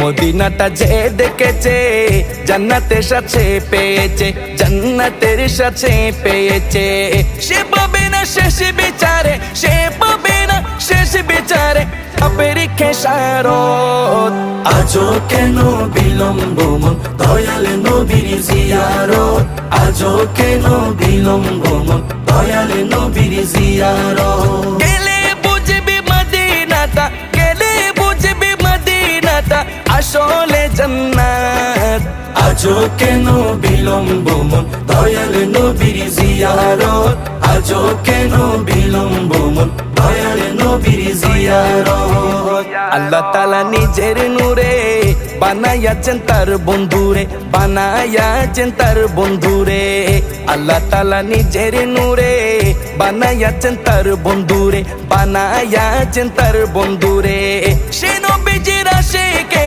মদিনাটা যে দেখেছে জান্নাতের সাথে পেয়েছে, জান্নাতের সাথে পেয়েছে। সে পাবে না শেষ বিচারে, সে পাবে না শেষ বিচারে পাপের খেসারত। আজও কেন বিলম্ব মন দয়াল নবীর জিয়ারত, আজও কেন বিলম্ব মন দয়াল নবীর জিয়ারত। গেলে বুঝবি মদিনাটা, গেলে বুঝবি মদিনাটা আসলে জান্নাত। আজও কেন বিলম্ব মন দয়াল নবীর জিয়ারত, আজও কেন বিলম্ব মন দয়াল নবীর জিয়ারত। আল্লাহ তাআলা নিজের নূরে বানায়াছেন তার বন্ধুরে, বানায়াছেন তার বন্ধুরে। আল্লাহ তাআলা নিজের নূরে বানায়াছেন তার বন্ধুরে, বানায়াছেন তার বন্ধুরে। সে নবীজির আশিকে